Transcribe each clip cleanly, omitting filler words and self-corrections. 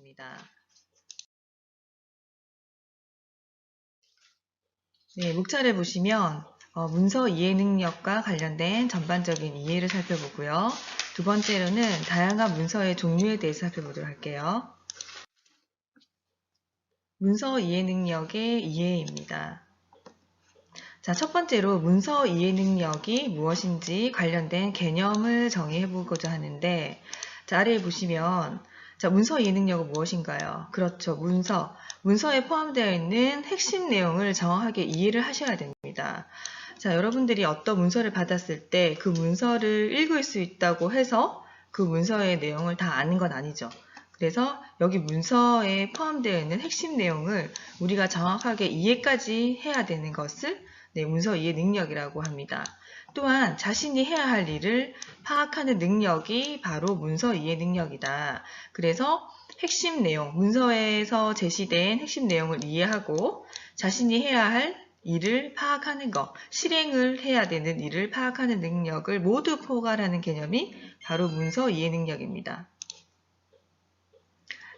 것입니다. 네, 목차를 보시면 문서 이해 능력과 관련된 전반적인 이해를 살펴보고요. 두 번째로는 다양한 문서의 종류에 대해서 살펴보도록 할게요. 문서 이해 능력의 이해입니다. 자, 첫 번째로 문서 이해 능력이 무엇인지 관련된 개념을 정의해 보고자 하는데, 자, 아래에 보시면 자, 문서 이해 능력은 무엇인가요? 그렇죠. 문서에 포함되어 있는 핵심 내용을 정확하게 이해를 하셔야 됩니다. 자, 여러분들이 어떤 문서를 받았을 때 그 문서를 읽을 수 있다고 해서 그 문서의 내용을 다 아는 건 아니죠. 그래서 여기 문서에 포함되어 있는 핵심 내용을 우리가 정확하게 이해까지 해야 되는 것을 문서 이해 능력이라고 합니다. 또한 자신이 해야 할 일을 파악하는 능력이 바로 문서 이해 능력이다. 그래서 핵심 내용, 문서에서 제시된 핵심 내용을 이해하고 자신이 해야 할 일을 파악하는 것, 실행을 해야 되는 일을 파악하는 능력을 모두 포괄하는 개념이 바로 문서 이해 능력입니다.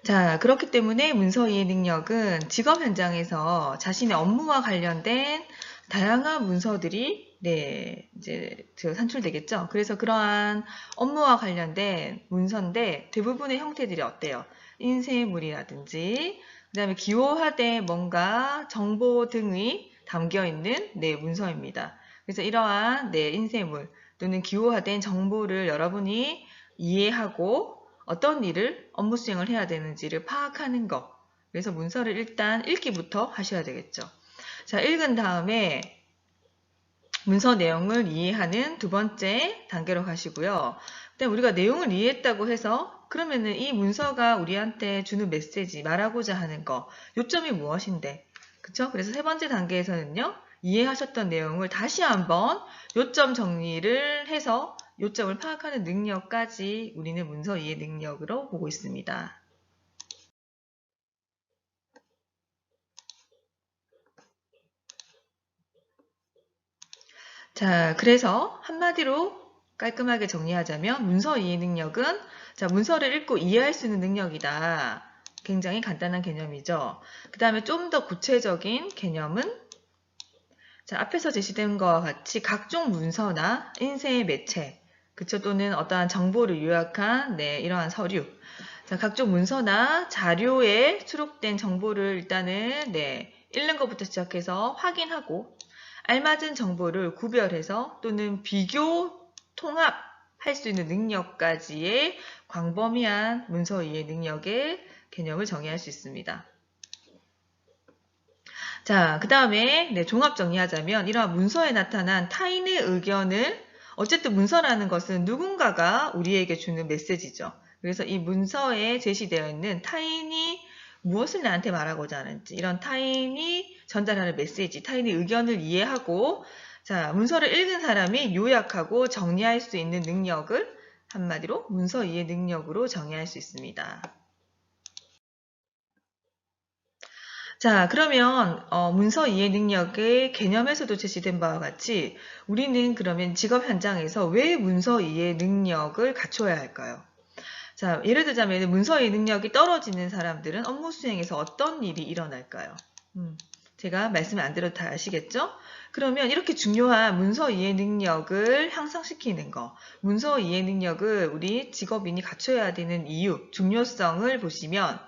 자, 그렇기 때문에 문서 이해 능력은 직업 현장에서 자신의 업무와 관련된 다양한 문서들이 이제 산출되겠죠. 그래서 그러한 업무와 관련된 문서인데 대부분의 형태들이 어때요? 인쇄물이라든지 그다음에 기호화된 뭔가 정보 등이 담겨 있는 문서입니다. 그래서 이러한 인쇄물 또는 기호화된 정보를 여러분이 이해하고 어떤 일을 업무 수행을 해야 되는지를 파악하는 것. 그래서 문서를 일단 읽기부터 하셔야 되겠죠. 자, 읽은 다음에 문서 내용을 이해하는 두 번째 단계로 가시고요. 그다음에 우리가 내용을 이해했다고 해서 그러면은 이 문서가 우리한테 주는 메시지, 말하고자 하는 거, 요점이 무엇인데? 그쵸? 그래서 세 번째 단계에서는요, 이해하셨던 내용을 다시 한번 요점 정리를 해서 요점을 파악하는 능력까지 우리는 문서 이해 능력으로 보고 있습니다. 자, 그래서 한마디로 깔끔하게 정리하자면 문서 이해 능력은 자, 문서를 읽고 이해할 수 있는 능력이다. 굉장히 간단한 개념이죠. 그 다음에 좀 더 구체적인 개념은 자, 앞에서 제시된 것과 같이 각종 문서나 인쇄 매체, 그쵸? 또는 어떠한 정보를 요약한 이러한 서류. 자, 각종 문서나 자료에 수록된 정보를 일단은 읽는 것부터 시작해서 확인하고 알맞은 정보를 구별해서 또는 비교, 통합할 수 있는 능력까지의 광범위한 문서 이해 능력의 개념을 정의할 수 있습니다. 자, 그 다음에 종합 정리하자면 이러한 문서에 나타난 타인의 의견을 어쨌든 문서라는 것은 누군가가 우리에게 주는 메시지죠. 그래서 이 문서에 제시되어 있는 타인이 무엇을 나한테 말하고자 하는지 이런 타인이 전달하는 메시지, 타인의 의견을 이해하고 자, 문서를 읽은 사람이 요약하고 정리할 수 있는 능력을 한마디로 문서 이해 능력으로 정의할 수 있습니다. 자, 그러면 문서 이해 능력의 개념에서도 제시된 바와 같이 우리는 그러면 직업 현장에서 왜 문서 이해 능력을 갖춰야 할까요? 자, 예를 들자면 문서 이해 능력이 떨어지는 사람들은 업무 수행에서 어떤 일이 일어날까요? 제가 말씀 안 드려도 다 아시겠죠? 그러면 이렇게 중요한 문서 이해 능력을 향상시키는 거, 문서 이해 능력을 우리 직업인이 갖춰야 되는 이유, 중요성을 보시면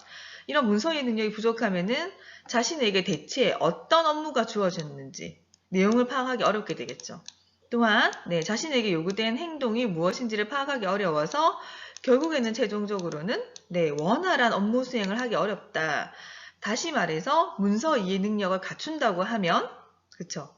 이런 문서 이해 능력이 부족하면은 자신에게 대체 어떤 업무가 주어졌는지 내용을 파악하기 어렵게 되겠죠. 또한 자신에게 요구된 행동이 무엇인지를 파악하기 어려워서 결국에는 최종적으로는 원활한 업무 수행을 하기 어렵다. 다시 말해서 문서 이해 능력을 갖춘다고 하면 그쵸?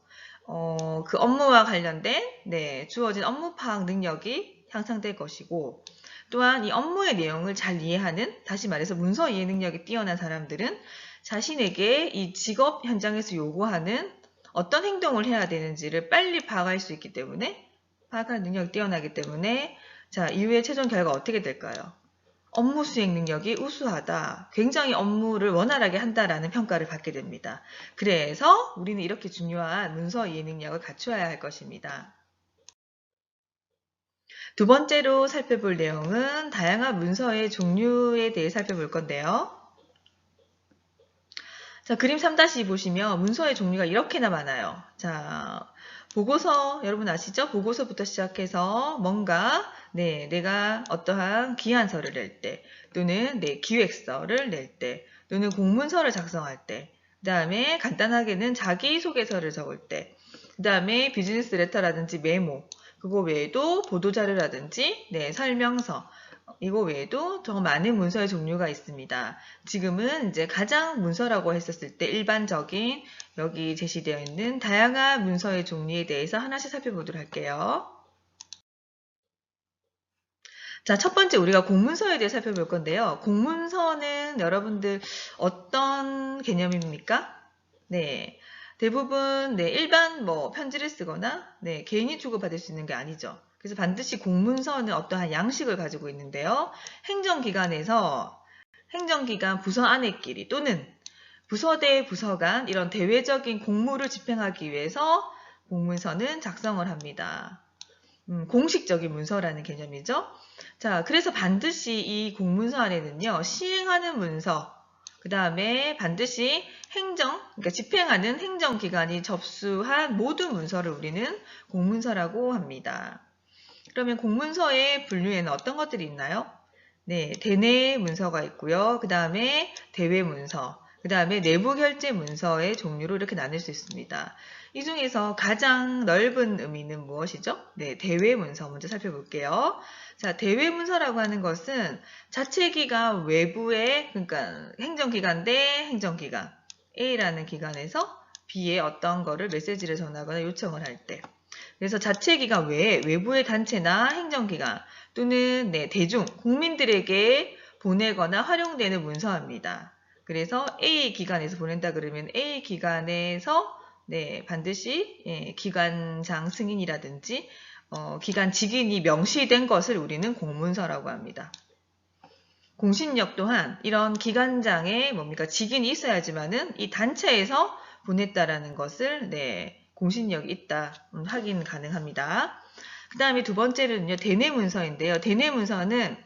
그 업무와 관련된 주어진 업무 파악 능력이 향상될 것이고 또한 이 업무의 내용을 잘 이해하는 다시 말해서 문서 이해 능력이 뛰어난 사람들은 자신에게 이 직업 현장에서 요구하는 어떤 행동을 해야 되는지를 빨리 파악할 수 있기 때문에 파악하는 능력이 뛰어나기 때문에 자, 이후에 최종 결과가 어떻게 될까요? 업무 수행 능력이 우수하다. 굉장히 업무를 원활하게 한다라는 평가를 받게 됩니다. 그래서 우리는 이렇게 중요한 문서 이해 능력을 갖추어야 할 것입니다. 두 번째로 살펴볼 내용은 다양한 문서의 종류에 대해 살펴볼 건데요. 자, 그림 3-2 보시면 문서의 종류가 이렇게나 많아요. 자, 보고서 여러분 아시죠? 보고서부터 시작해서 뭔가 내가 어떠한 기한서를 낼 때 또는 내 기획서를 낼 때 또는 공문서를 작성할 때 그 다음에 간단하게는 자기소개서를 적을 때 그 다음에 비즈니스 레터라든지 메모 그거 외에도 보도자료라든지 설명서 이거 외에도 더 많은 문서의 종류가 있습니다. 지금은 이제 가장 문서라고 했었을 때 일반적인 여기 제시되어 있는 다양한 문서의 종류에 대해서 하나씩 살펴보도록 할게요. 자, 첫 번째 우리가 공문서에 대해 살펴볼 건데요. 공문서는 여러분들 어떤 개념입니까? 네. 대부분 일반 편지를 쓰거나 개인이 주고받을 수 있는 게 아니죠. 그래서 반드시 공문서는 어떠한 양식을 가지고 있는데요. 행정기관 부서 안에끼리 또는 부서 대 부서 간 이런 대외적인 공무를 집행하기 위해서 공문서는 작성을 합니다. 공식적인 문서라는 개념이죠. 자, 그래서 반드시 이 공문서 안에는요, 시행하는 문서, 그 다음에 반드시 그러니까 집행하는 행정기관이 접수한 모든 문서를 우리는 공문서라고 합니다. 그러면 공문서의 분류에는 어떤 것들이 있나요? 네, 대내 문서가 있고요. 그 다음에 대외 문서, 그 다음에 내부 결제 문서의 종류로 이렇게 나눌 수 있습니다. 이 중에서 가장 넓은 의미는 무엇이죠? 네, 대외 문서 먼저 살펴볼게요. 자, 대외 문서라고 하는 것은 자체기관 외부의, 그러니까 행정기관 대 행정기관, A라는 기관에서 B에 어떤 거를 메시지를 전하거나 요청을 할 때, 그래서 자체기관 외에 외부의 단체나 행정기관 또는 대중, 국민들에게 보내거나 활용되는 문서입니다. 그래서 A 기관에서 보낸다 그러면 A 기관에서 반드시 기관장 승인이라든지 기관 직인이 명시된 것을 우리는 공문서라고 합니다. 공신력 또한 이런 기관장의 직인이 있어야지만은 이 단체에서 보냈다라는 것을 공신력이 있다 확인 가능합니다. 그 다음에 두 번째는요, 대내 문서인데요. 대내 문서는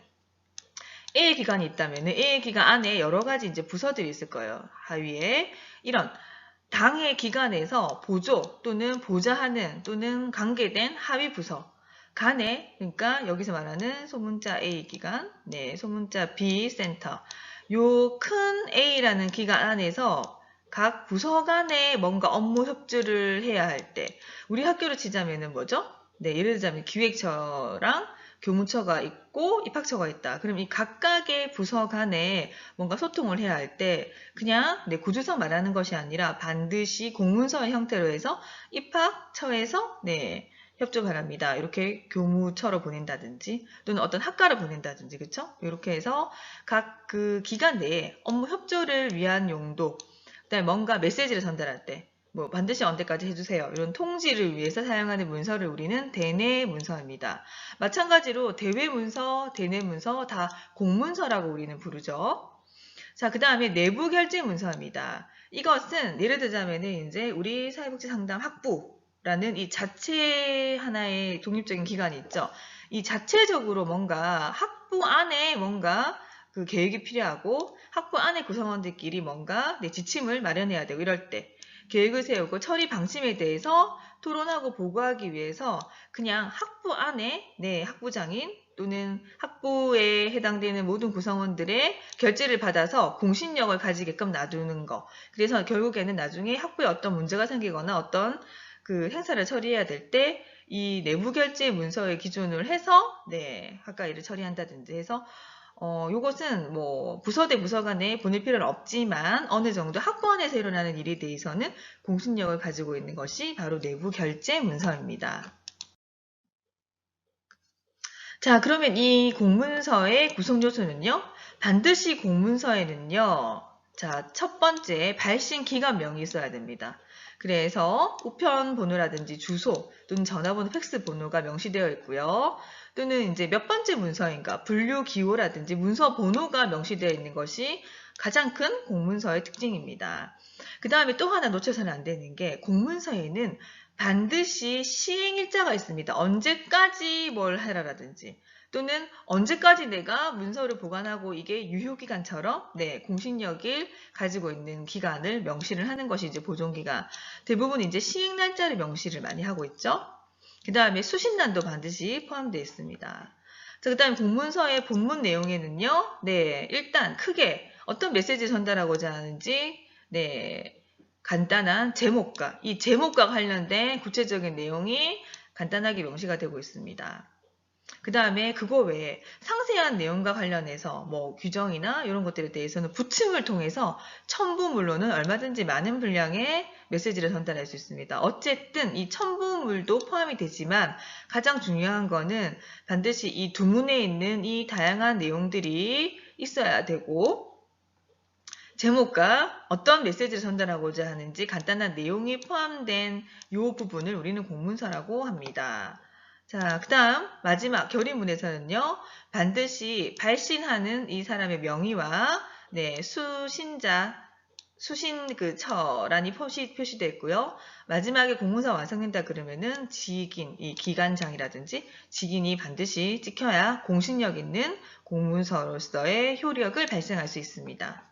A 기관이 있다면 A 기관 안에 여러 가지 이제 부서들이 있을 거예요. 하위에 이런 당의 기관에서 보조 또는 보좌하는 또는 관계된 하위 부서 간에, 그러니까 여기서 말하는 소문자 A 기관, 소문자 B 센터, 요 큰 A라는 기관 안에서 각 부서 간에 뭔가 업무 협조를 해야 할 때, 우리 학교로 치자면은 뭐죠? 예를 들자면 기획처랑 교무처가 있고 입학처가 있다. 그럼 이 각각의 부서 간에 뭔가 소통을 해야 할 때 그냥 구조상 말하는 것이 아니라 반드시 공문서의 형태로 해서 입학처에서 협조 바랍니다. 이렇게 교무처로 보낸다든지 또는 어떤 학과를 보낸다든지 그렇죠? 이렇게 해서 각 그 기간 내에 업무 협조를 위한 용도, 그다음에 뭔가 메시지를 전달할 때 반드시 언제까지 해주세요. 이런 통지를 위해서 사용하는 문서를 우리는 대내 문서입니다. 마찬가지로 대외 문서, 대내 문서 다 공문서라고 우리는 부르죠. 자, 그 다음에 내부 결제 문서입니다. 이것은 예를 들자면은 이제 우리 사회복지상담 학부라는 이 자체 하나의 독립적인 기관이 있죠. 이 자체적으로 뭔가 학부 안에 뭔가 그 계획이 필요하고 학부 안에 구성원들끼리 뭔가 지침을 마련해야 되고 이럴 때 계획을 세우고 처리 방침에 대해서 토론하고 보고하기 위해서 그냥 학부 안에 학부장인 또는 학부에 해당되는 모든 구성원들의 결재를 받아서 공신력을 가지게끔 놔두는 거. 그래서 결국에는 나중에 학부에 어떤 문제가 생기거나 어떤 그 행사를 처리해야 될 때 이 내부 결제 문서에 기준을 해서 학과 일을 처리한다든지 해서 요것은 부서 대 부서 간에 보낼 필요는 없지만 어느 정도 학부안에서 일어나는 일에 대해서는 공신력을 가지고 있는 것이 바로 내부 결제 문서입니다. 자, 그러면 이 공문서의 구성 요소는요. 반드시 공문서에는요. 자, 첫 번째 발신 기간 명이 있어야 됩니다. 그래서 우편 번호라든지 주소 또는 전화번호, 팩스 번호가 명시되어 있고요. 또는 이제 몇 번째 문서인가 분류 기호라든지 문서 번호가 명시되어 있는 것이 가장 큰 공문서의 특징입니다. 그 다음에 또 하나 놓쳐서는 안 되는 게 공문서에는 반드시 시행일자가 있습니다. 언제까지 뭘 해라라든지 또는 언제까지 내가 문서를 보관하고 이게 유효기간처럼 공신력을 가지고 있는 기간을 명시를 하는 것이 이제 보존기간. 대부분 이제 시행날짜를 명시를 많이 하고 있죠. 그 다음에 수신란도 반드시 포함되어 있습니다. 자, 그 다음에 공문서의 본문 내용에는요, 일단 크게 어떤 메시지를 전달하고자 하는지, 간단한 제목과 이 제목과 관련된 구체적인 내용이 간단하게 명시가 되고 있습니다. 그 다음에 그거 외에 상세한 내용과 관련해서 뭐 규정이나 이런 것들에 대해서는 부침을 통해서 첨부물로는 얼마든지 많은 분량의 메시지를 전달할 수 있습니다. 어쨌든 이 첨부물도 포함이 되지만 가장 중요한 거는 반드시 이 두문에 있는 이 다양한 내용들이 있어야 되고 제목과 어떤 메시지를 전달하고자 하는지 간단한 내용이 포함된 이 부분을 우리는 공문서라고 합니다. 자, 그 다음 마지막 결의문에서는요. 반드시 발신하는 이 사람의 명의와 수신 그 처란이 표시되어 있고요. 마지막에 공문서 완성된다 그러면은 직인, 이 기관장이라든지 직인이 반드시 찍혀야 공신력 있는 공문서로서의 효력을 발생할 수 있습니다.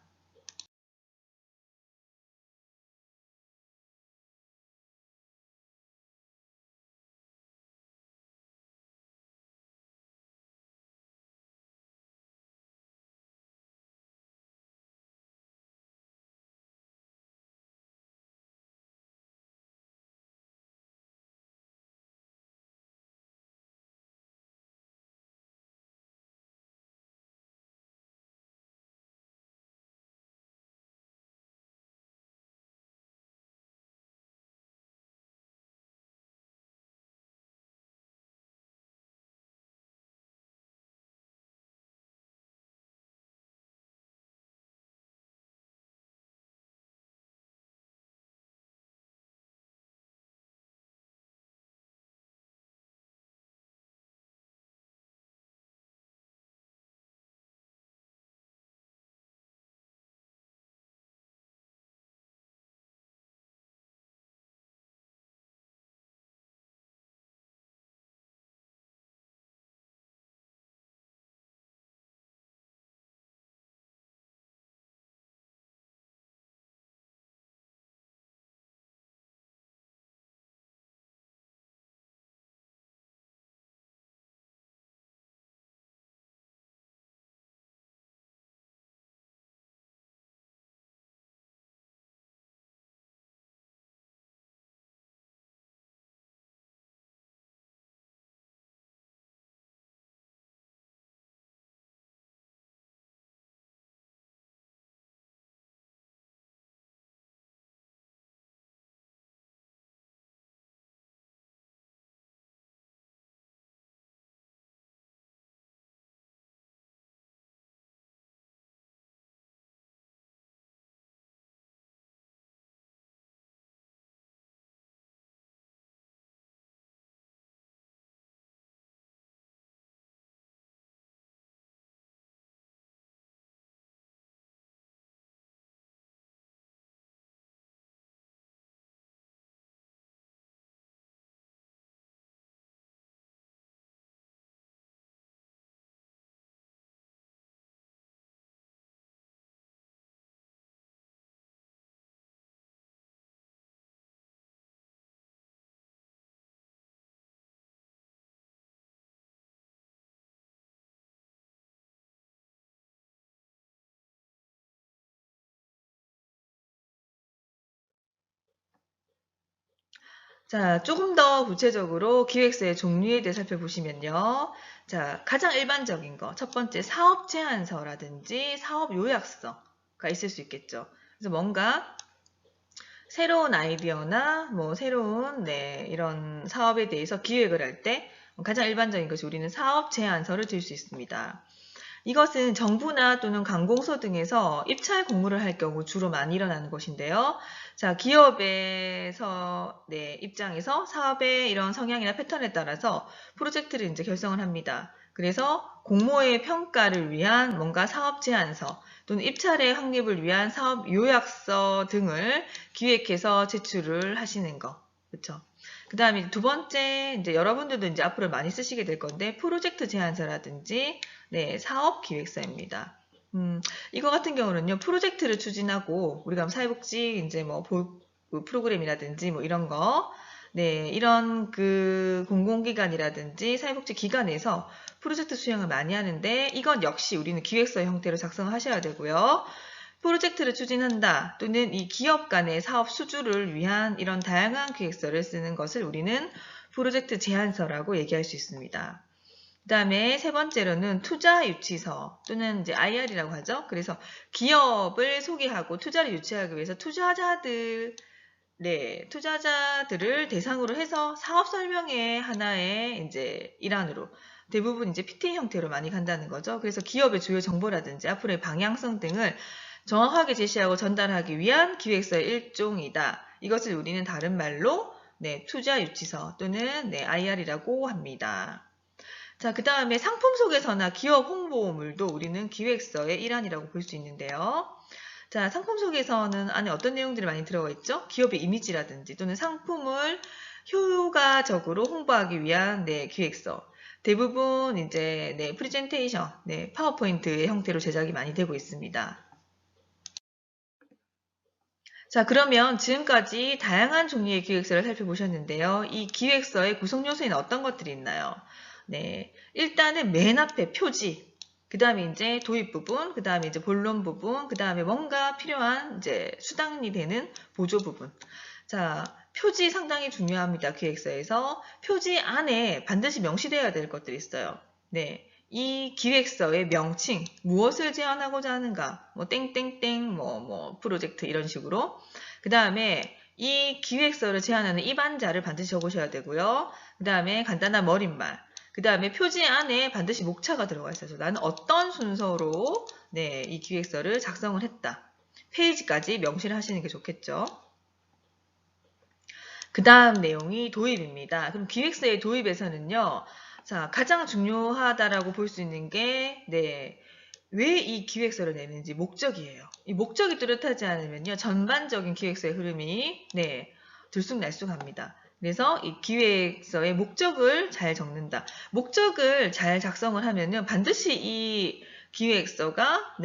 자, 조금 더 구체적으로 기획서의 종류에 대해 살펴보시면요. 자, 가장 일반적인 거. 첫 번째, 사업 제안서라든지 사업 요약서가 있을 수 있겠죠. 그래서 뭔가 새로운 아이디어나 뭐 새로운 이런 사업에 대해서 기획을 할 때 가장 일반적인 것이 우리는 사업 제안서를 들 수 있습니다. 이것은 정부나 또는 관공서 등에서 입찰 공모를 할 경우 주로 많이 일어나는 것인데요. 자, 기업에서 입장에서 사업의 이런 성향이나 패턴에 따라서 프로젝트를 이제 결성을 합니다. 그래서 공모의 평가를 위한 뭔가 사업 제안서 또는 입찰의 확립을 위한 사업 요약서 등을 기획해서 제출을 하시는 거. 그쵸? 그 다음에 두 번째, 이제 여러분들도 이제 앞으로 많이 쓰시게 될 건데, 프로젝트 제안서라든지, 네, 사업 기획서입니다. 이거 같은 경우는요, 프로젝트를 추진하고, 우리가 사회복지, 이제 그 프로그램이라든지, 뭐 이런 거, 네, 이런 그 공공기관이라든지 사회복지 기관에서 프로젝트 수행을 많이 하는데, 이건 역시 우리는 기획서 형태로 작성하셔야 되고요. 프로젝트를 추진한다 또는 이 기업 간의 사업 수주를 위한 이런 다양한 기획서를 쓰는 것을 우리는 프로젝트 제안서라고 얘기할 수 있습니다. 그 다음에 세 번째로는 투자 유치서 또는 이제 IR이라고 하죠. 그래서 기업을 소개하고 투자를 유치하기 위해서 투자자들을 대상으로 해서 사업 설명회 하나의 이제 일환으로 대부분 이제 PT 형태로 많이 간다는 거죠. 그래서 기업의 주요 정보라든지 앞으로의 방향성 등을 정확하게 제시하고 전달하기 위한 기획서의 일종이다. 이것을 우리는 다른 말로 투자 유치서 또는 IR이라고 합니다. 자, 그 다음에 상품 소개서나 기업 홍보물도 우리는 기획서의 일환이라고 볼 수 있는데요. 자, 상품 소개서는 안에 어떤 내용들이 많이 들어가 있죠? 기업의 이미지라든지 또는 상품을 효과적으로 홍보하기 위한 기획서. 대부분 이제 프레젠테이션, 파워포인트의 형태로 제작이 많이 되고 있습니다. 자, 그러면 지금까지 다양한 종류의 기획서를 살펴보셨는데요. 이 기획서의 구성 요소에는 어떤 것들이 있나요? 네, 일단은 맨 앞에 표지, 그 다음에 이제 도입 부분, 그 다음에 이제 본론 부분, 그 다음에 뭔가 필요한 이제 수단이 되는 보조 부분. 자, 표지 상당히 중요합니다. 기획서에서. 표지 안에 반드시 명시되어야 될 것들이 있어요. 네. 이 기획서의 명칭, 무엇을 제안하고자 하는가, 뭐 땡땡땡, 프로젝트 이런 식으로. 그 다음에 이 기획서를 제안하는 입안자를 반드시 적으셔야 되고요. 그 다음에 간단한 머릿말. 그 다음에 표지 안에 반드시 목차가 들어가 있어서 나는 어떤 순서로 이 기획서를 작성을 했다. 페이지까지 명시를 하시는 게 좋겠죠. 그 다음 내용이 도입입니다. 그럼 기획서의 도입에서는요. 자, 가장 중요하다라고 볼 수 있는 게 왜 이 기획서를 내는지 목적이에요. 이 목적이 뚜렷하지 않으면요. 전반적인 기획서의 흐름이 들쑥날쑥합니다. 그래서 이 기획서의 목적을 잘 적는다. 목적을 잘 작성을 하면요. 반드시 이 기획서가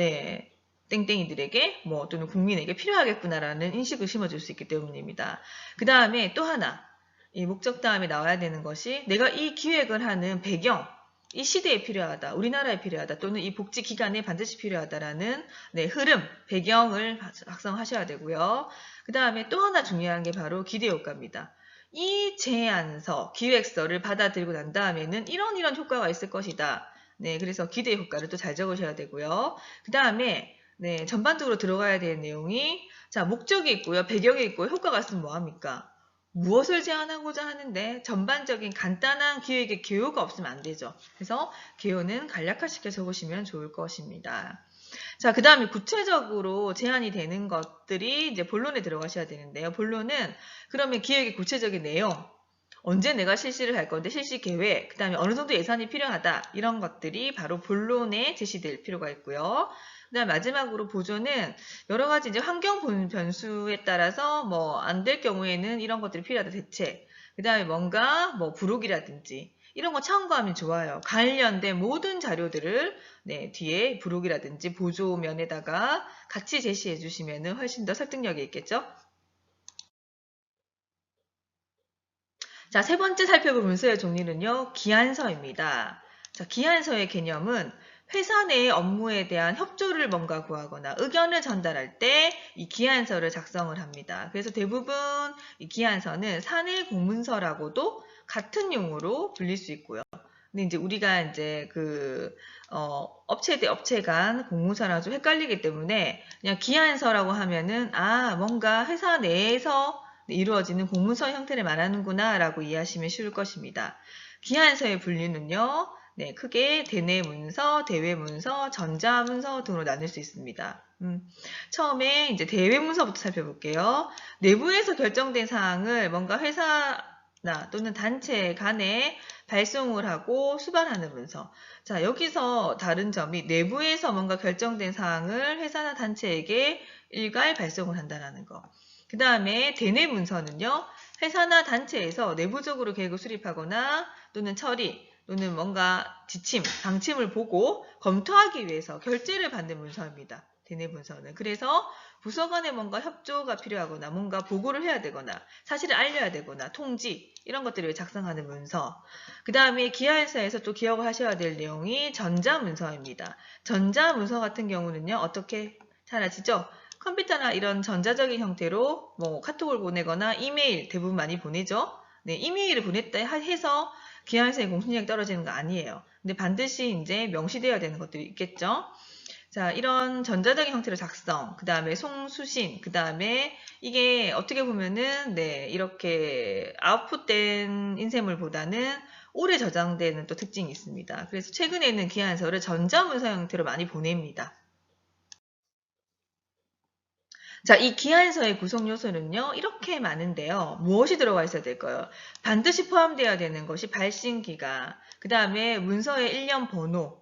땡땡이들에게 또는 국민에게 필요하겠구나라는 인식을 심어줄 수 있기 때문입니다. 그 다음에 또 하나 이 목적 다음에 나와야 되는 것이 내가 이 기획을 하는 배경, 이 시대에 필요하다, 우리나라에 필요하다, 또는 이 복지기관에 반드시 필요하다라는 흐름, 배경을 작성하셔야 되고요. 그 다음에 또 하나 중요한 게 바로 기대효과입니다. 이 제안서, 기획서를 받아들이고 난 다음에는 이런 효과가 있을 것이다. 그래서 기대효과를 또 잘 적으셔야 되고요. 그 다음에 전반적으로 들어가야 되는 내용이 자, 목적이 있고요, 배경이 있고요, 효과가 있으면 뭐합니까? 무엇을 제안하고자 하는데 전반적인 간단한 기획의 개요가 없으면 안 되죠. 그래서 개요는 간략화시켜 적으시면 좋을 것입니다. 자, 그 다음에 구체적으로 제안이 되는 것들이 이제 본론에 들어가셔야 되는데요. 본론은 그러면 기획의 구체적인 내용, 언제 내가 실시를 할 건데 실시 계획, 그 다음에 어느 정도 예산이 필요하다 이런 것들이 바로 본론에 제시될 필요가 있고요. 그 다음 마지막으로 보조는 여러 가지 이제 환경 변수에 따라서 안 될 경우에는 이런 것들이 필요하다 대책. 그 다음에 뭔가 부록이라든지 이런 거 참고하면 좋아요. 관련된 모든 자료들을 뒤에 부록이라든지 보조면에다가 같이 제시해 주시면 훨씬 더 설득력이 있겠죠. 자, 세 번째 살펴볼 문서의 종류는요. 기한서입니다. 자, 기한서의 개념은 회사 내의 업무에 대한 협조를 뭔가 구하거나 의견을 전달할 때 이 기한서를 작성을 합니다. 그래서 대부분 이 기한서는 사내 공문서라고도 같은 용어로 불릴 수 있고요. 근데 이제 우리가 이제 업체 대 업체 간 공문서랑 좀 헷갈리기 때문에 그냥 기한서라고 하면은 뭔가 회사 내에서 이루어지는 공문서 형태를 말하는구나 라고 이해하시면 쉬울 것입니다. 기한서의 분류는요. 크게 대내문서, 대외문서, 전자문서 등으로 나눌 수 있습니다. 처음에 이제 대외문서부터 살펴볼게요. 내부에서 결정된 사항을 뭔가 회사나 또는 단체 간에 발송을 하고 수반하는 문서. 자, 여기서 다른 점이 내부에서 뭔가 결정된 사항을 회사나 단체에게 일괄 발송을 한다는 거. 그 다음에 대내 문서는요. 회사나 단체에서 내부적으로 계획을 수립하거나 또는 처리 또는 뭔가 지침, 방침을 보고 검토하기 위해서 결재를 받는 문서입니다. 대내 문서는. 그래서 부서 간에 뭔가 협조가 필요하거나 뭔가 보고를 해야 되거나 사실을 알려야 되거나 통지 이런 것들을 작성하는 문서. 그 다음에 기하회사에서 또 기억을 하셔야 될 내용이 전자문서입니다. 전자문서 같은 경우는요. 어떻게 잘 아시죠? 컴퓨터나 이런 전자적인 형태로 뭐 카톡을 보내거나 이메일 대부분 많이 보내죠. 네, 이메일을 보냈다 해서 기하회사의 공신력이 떨어지는 거 아니에요. 근데 반드시 이제 명시되어야 되는 것들이 있겠죠. 자, 이런 전자적인 형태로 작성, 그 다음에 송수신, 그 다음에 이게 어떻게 보면은, 네, 이렇게 아웃풋된 인쇄물보다는 오래 저장되는 또 특징이 있습니다. 그래서 최근에는 기하안서를 전자문서 형태로 많이 보냅니다. 자, 이 기하안서의 구성 요소는요, 이렇게 많은데요. 무엇이 들어가 있어야 될까요? 반드시 포함되어야 되는 것이 발신기가, 그 다음에 문서의 일련 번호,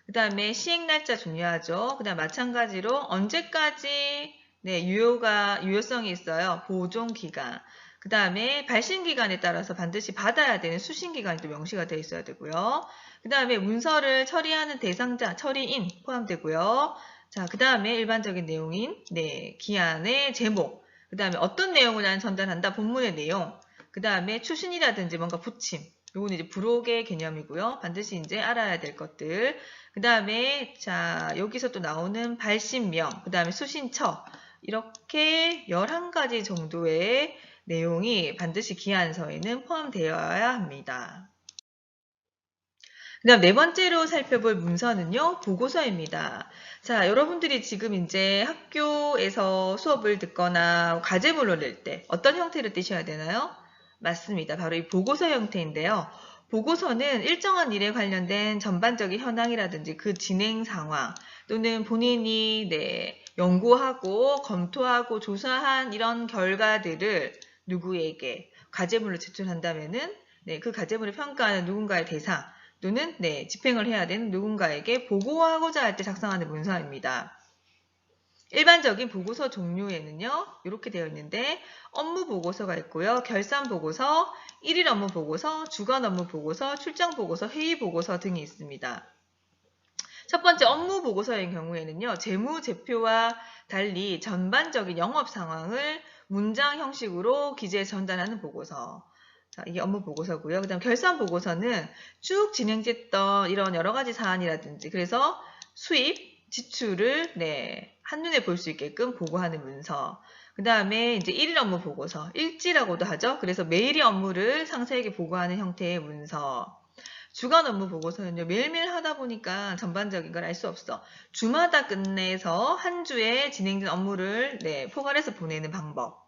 그 다음에 시행 날짜 중요하죠. 그 다음 마찬가지로 언제까지 네, 유효성이 있어요. 보존 기간. 그 다음에 발신 기간에 따라서 반드시 받아야 되는 수신 기간이 또 명시가 되어 있어야 되고요. 그 다음에 문서를 처리하는 대상자, 처리인 포함되고요. 자, 그 다음에 일반적인 내용인 네, 기한의 제목. 그 다음에 어떤 내용을 나는 전달한다. 본문의 내용. 그 다음에 추신이라든지 뭔가 붙임. 요거는 이제 부록의 개념이고요. 반드시 이제 알아야 될 것들. 그 다음에 자 여기서 또 나오는 발신명, 그 다음에 수신처 이렇게 11가지 정도의 내용이 반드시 기한서에는 포함되어야 합니다. 그 다음 네 번째로 살펴볼 문서는요, 보고서입니다. 자, 여러분들이 지금 이제 학교에서 수업을 듣거나 과제물을 낼 때 어떤 형태로 떼셔야 되나요? 맞습니다. 바로 이 보고서 형태인데요. 보고서는 일정한 일에 관련된 전반적인 현황이라든지 그 진행 상황 또는 본인이 네, 연구하고 검토하고 조사한 이런 결과들을 누구에게 과제물로 제출한다면은 네, 그 과제물을 평가하는 누군가의 대상 또는 네, 집행을 해야 되는 누군가에게 보고하고자 할 때 작성하는 문서입니다. 일반적인 보고서 종류에는요. 이렇게 되어 있는데 업무 보고서가 있고요. 결산 보고서, 일일 업무 보고서, 주간 업무 보고서, 출장 보고서, 회의 보고서 등이 있습니다. 첫 번째 업무 보고서의 경우에는요. 재무제표와 달리 전반적인 영업 상황을 문장 형식으로 기재해 전달하는 보고서. 자, 이게 업무 보고서고요. 그 다음 결산 보고서는 쭉 진행됐던 이런 여러 가지 사안이라든지 그래서 수입, 지출을 네, 한눈에 볼 수 있게끔 보고하는 문서. 그 다음에 이제 일일 업무 보고서, 일지라고도 하죠. 그래서 매일의 업무를 상세하게 보고하는 형태의 문서. 주간 업무 보고서는요. 매일매일 하다 보니까 전반적인 걸 알 수 없어. 주마다 끝내서 한 주에 진행된 업무를 네, 포괄해서 보내는 방법.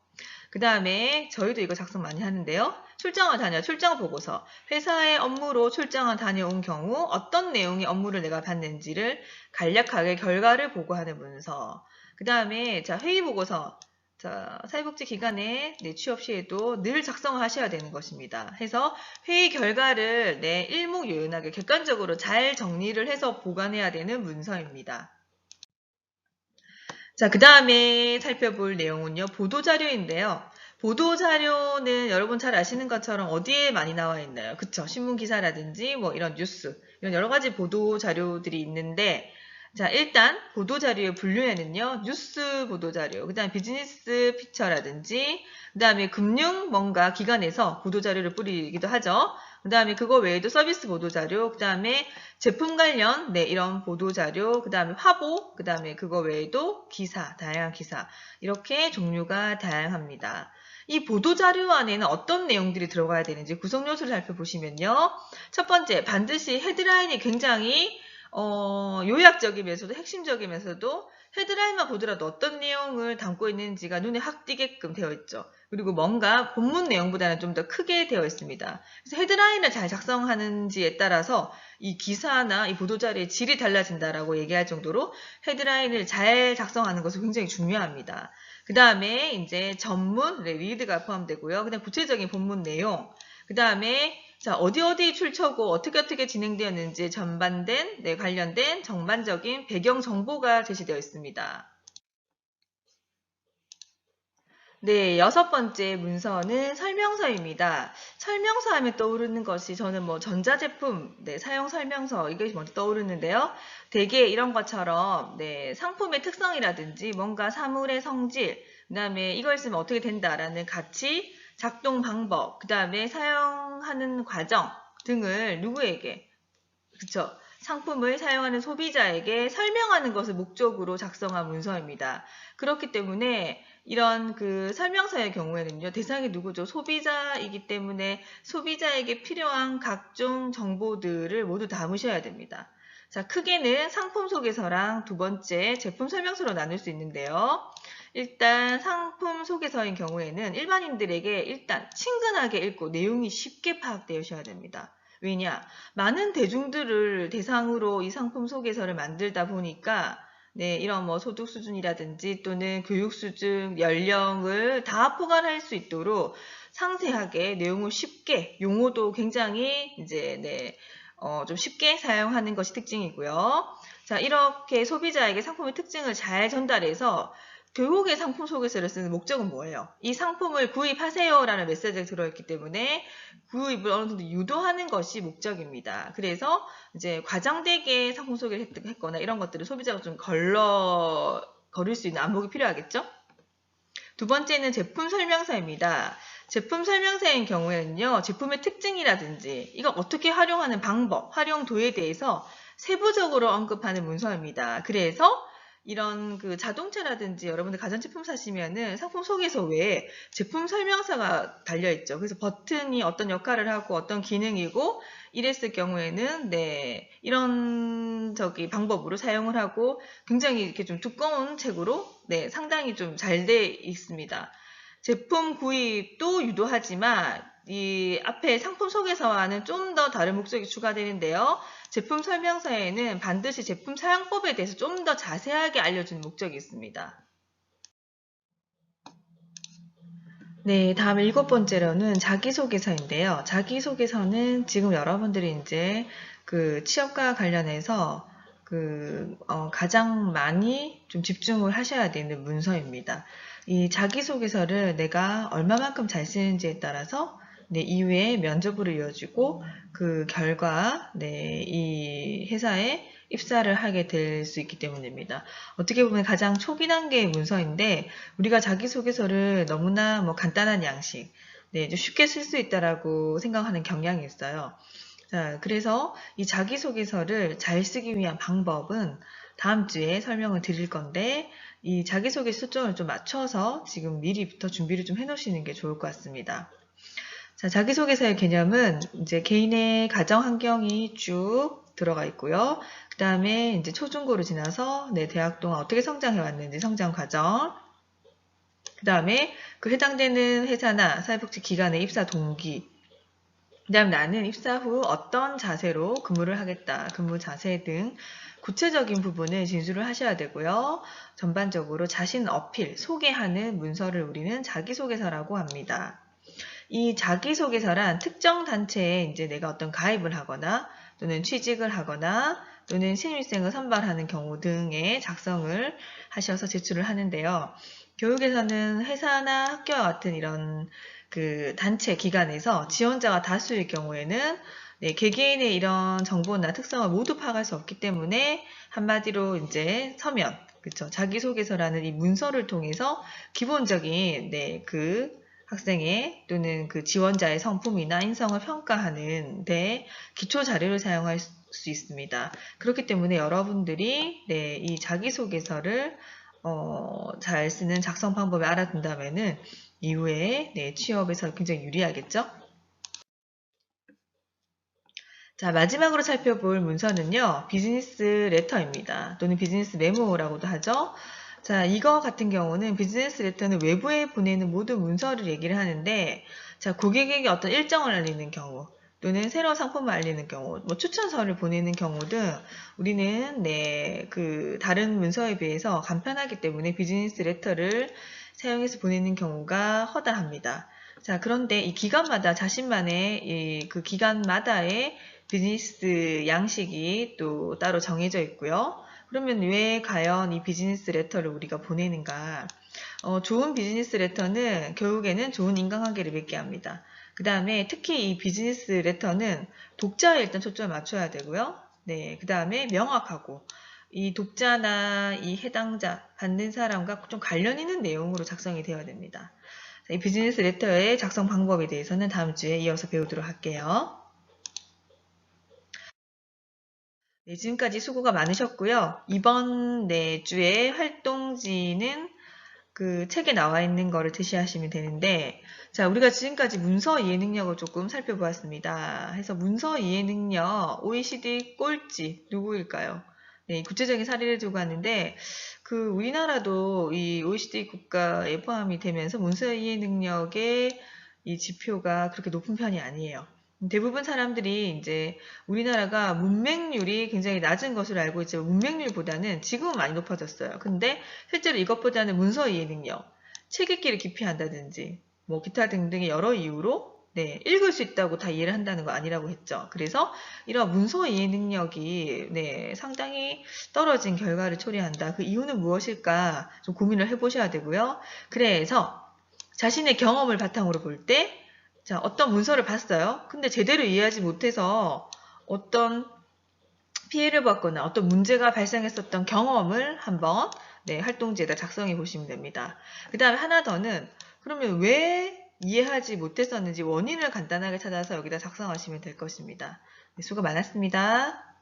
그 다음에 저희도 이거 작성 많이 하는데요. 출장 보고서. 회사의 업무로 출장을 다녀온 경우 어떤 내용의 업무를 내가 받는지를 간략하게 결과를 보고하는 문서. 그 다음에 자 회의 보고서. 자, 사회복지기관에 네, 취업 시에도 늘 작성을 하셔야 되는 것입니다. 해서 회의 결과를 네, 일목요연하게 객관적으로 잘 정리를 해서 보관해야 되는 문서입니다. 자, 그 다음에 살펴볼 내용은요, 보도자료인데요. 보도자료는 여러분 잘 아시는 것처럼 어디에 많이 나와 있나요? 그쵸? 신문기사라든지 뭐 이런 뉴스, 이런 여러 가지 보도자료들이 있는데, 자, 일단 보도자료의 분류에는요, 뉴스 보도자료, 그 다음에 비즈니스 피처라든지, 그 다음에 금융 뭔가 기관에서 보도자료를 뿌리기도 하죠. 그 다음에 그거 외에도 서비스 보도자료, 그 다음에 제품 관련 네, 이런 보도자료, 그 다음에 화보, 그 다음에 그거 외에도 기사, 다양한 기사 이렇게 종류가 다양합니다. 이 보도자료 안에는 어떤 내용들이 들어가야 되는지 구성 요소를 살펴보시면요. 첫 번째, 반드시 헤드라인이 굉장히 요약적이면서도 핵심적이면서도 헤드라인만 보더라도 어떤 내용을 담고 있는지가 눈에 확 띄게끔 되어 있죠. 그리고 뭔가 본문 내용보다는 좀 더 크게 되어 있습니다. 그래서 헤드라인을 잘 작성하는지에 따라서 이 기사나 이 보도자료의 질이 달라진다라고 얘기할 정도로 헤드라인을 잘 작성하는 것이 굉장히 중요합니다. 그 다음에 이제 전문, 리드가 포함되고요. 그다음 구체적인 본문 내용, 그 다음에 자, 어디 출처고 어떻게 진행되었는지 전반된, 네, 관련된 전반적인 배경 정보가 제시되어 있습니다. 네, 여섯 번째 문서는 설명서입니다. 설명서 하면 떠오르는 것이 저는 뭐 전자제품, 네, 사용 설명서 이것이 먼저 떠오르는데요. 대개 이런 것처럼 네, 상품의 특성이라든지 뭔가 사물의 성질, 그다음에 이걸 쓰면 어떻게 된다라는 가치, 작동 방법, 그다음에 사용하는 과정 등을 누구에게, 그쵸? 상품을 사용하는 소비자에게 설명하는 것을 목적으로 작성한 문서입니다. 그렇기 때문에 이런 그 설명서의 경우에는요, 대상이 누구죠? 소비자이기 때문에 소비자에게 필요한 각종 정보들을 모두 담으셔야 됩니다. 자, 크게는 상품 소개서랑 두 번째 제품 설명서로 나눌 수 있는데요. 일단 상품 소개서인 경우에는 일반인들에게 일단 친근하게 읽고 내용이 쉽게 파악되셔야 됩니다. 왜냐? 많은 대중들을 대상으로 이 상품 소개서를 만들다 보니까 네, 이런 뭐 소득 수준이라든지 또는 교육 수준, 연령을 다 포괄할 수 있도록 상세하게 내용을 쉽게, 용어도 굉장히 이제 네, 좀 쉽게 사용하는 것이 특징이고요. 자, 이렇게 소비자에게 상품의 특징을 잘 전달해서 교육의 상품 소개서를 쓰는 목적은 뭐예요? 이 상품을 구입하세요라는 메시지가 들어있기 때문에 구입을 어느 정도 유도하는 것이 목적입니다. 그래서 이제 과장되게 상품 소개를 했거나 이런 것들을 소비자가 좀 거를 수 있는 안목이 필요하겠죠? 두 번째는 제품 설명서입니다. 제품 설명서인 경우에는요, 제품의 특징이라든지 이거 어떻게 활용하는 방법, 활용도에 대해서 세부적으로 언급하는 문서입니다. 그래서 이런 그 자동차라든지 여러분들 가전제품 사시면은 상품 소개서 외에 제품 설명서가 달려있죠. 그래서 버튼이 어떤 역할을 하고 어떤 기능이고 이랬을 경우에는 네, 이런 방법으로 사용을 하고 굉장히 이렇게 좀 두꺼운 책으로 네, 상당히 좀 잘 돼 있습니다. 제품 구입도 유도하지만 이 앞에 상품 소개서와는 좀 더 다른 목적이 추가되는데요. 제품 설명서에는 반드시 제품 사용법에 대해서 좀 더 자세하게 알려주는 목적이 있습니다. 네, 다음 일곱 번째로는 자기소개서인데요. 자기소개서는 지금 여러분들이 이제 그 취업과 관련해서 가장 많이 좀 집중을 하셔야 되는 문서입니다. 이 자기소개서를 내가 얼마만큼 잘 쓰는지에 따라서 네, 이후에 면접으로 이어지고 그 결과 네, 이 회사에 입사를 하게 될 수 있기 때문입니다. 어떻게 보면 가장 초기 단계의 문서인데 우리가 자기소개서를 너무나 뭐 간단한 양식, 네, 좀 쉽게 쓸 수 있다라고 생각하는 경향이 있어요. 자, 그래서 이 자기소개서를 잘 쓰기 위한 방법은 다음 주에 설명을 드릴 건데 이 자기소개 초점을 좀 맞춰서 지금 미리부터 준비를 좀 해놓으시는 게 좋을 것 같습니다. 자, 자기소개서의 개념은 이제 개인의 가정 환경이 쭉 들어가 있고요. 그 다음에 이제 초중고를 지나서 내 대학 동안 어떻게 성장해 왔는지 성장 과정, 그 다음에 그 해당되는 회사나 사회복지 기관의 입사 동기, 그 다음 나는 입사 후 어떤 자세로 근무를 하겠다, 근무 자세 등 구체적인 부분을 진술을 하셔야 되고요. 전반적으로 자신 어필, 소개하는 문서를 우리는 자기소개서라고 합니다. 이 자기소개서란 특정 단체에 이제 내가 어떤 가입을 하거나 또는 취직을 하거나 또는 신입생을 선발하는 경우 등의 작성을 하셔서 제출을 하는데요. 교육에서는 회사나 학교와 같은 이런 그 단체 기관에서 지원자가 다수일 경우에는 네, 개개인의 이런 정보나 특성을 모두 파악할 수 없기 때문에 한마디로 이제 서면, 그쵸? 자기소개서라는 이 문서를 통해서 기본적인 네, 그 학생의 또는 그 지원자의 성품이나 인성을 평가하는 데 기초 자료를 사용할 수 있습니다. 그렇기 때문에 여러분들이 네, 이 자기소개서를 잘 쓰는 작성 방법을 알아둔다면은 이후에 네, 취업에서 굉장히 유리하겠죠? 자, 마지막으로 살펴볼 문서는요, 비즈니스 레터입니다. 또는 비즈니스 메모라고도 하죠. 자, 이거 같은 경우는 비즈니스 레터는 외부에 보내는 모든 문서를 얘기를 하는데, 자, 고객에게 어떤 일정을 알리는 경우, 또는 새로운 상품을 알리는 경우, 뭐 추천서를 보내는 경우 등 우리는 네, 그 다른 문서에 비해서 간편하기 때문에 비즈니스 레터를 사용해서 보내는 경우가 허다합니다. 자, 그런데 이 기관마다 자신만의 그 기관마다의 비즈니스 양식이 또 따로 정해져 있고요. 그러면 왜 과연 이 비즈니스 레터를 우리가 보내는가? 좋은 비즈니스 레터는 결국에는 좋은 인간관계를 맺게 합니다. 그 다음에 특히 이 비즈니스 레터는 독자에 일단 초점을 맞춰야 되고요. 네, 그 다음에 명확하고 이 독자나 이 해당자, 받는 사람과 좀 관련 있는 내용으로 작성이 되어야 됩니다. 이 비즈니스 레터의 작성 방법에 대해서는 다음 주에 이어서 배우도록 할게요. 네, 지금까지 수고가 많으셨고요. 이번 주에 활동지는 그 책에 나와 있는 거를 제시하시면 되는데, 자, 우리가 지금까지 문서 이해 능력을 조금 살펴보았습니다. 해서 문서 이해 능력 OECD 꼴찌 누구일까요? 네, 구체적인 사례를 두고 왔는데, 그 우리나라도 이 OECD 국가에 포함이 되면서 문서 이해 능력의 이 지표가 그렇게 높은 편이 아니에요. 대부분 사람들이 이제 우리나라가 문맹률이 굉장히 낮은 것으로 알고 있지만 문맹률보다는 지금은 많이 높아졌어요. 근데 실제로 이것보다는 문서 이해 능력, 책 읽기를 기피한다든지 뭐 기타 등등의 여러 이유로 네, 읽을 수 있다고 다 이해를 한다는 거 아니라고 했죠. 그래서 이런 문서 이해 능력이 네, 상당히 떨어진 결과를 초래한다. 그 이유는 무엇일까 좀 고민을 해보셔야 되고요. 그래서 자신의 경험을 바탕으로 볼 때, 자, 어떤 문서를 봤어요. 근데 제대로 이해하지 못해서 어떤 피해를 받거나 어떤 문제가 발생했었던 경험을 한번 네, 활동지에다 작성해 보시면 됩니다. 그 다음에 하나 더는 그러면 왜 이해하지 못했었는지 원인을 간단하게 찾아서 여기다 작성하시면 될 것입니다. 네, 수고 많았습니다.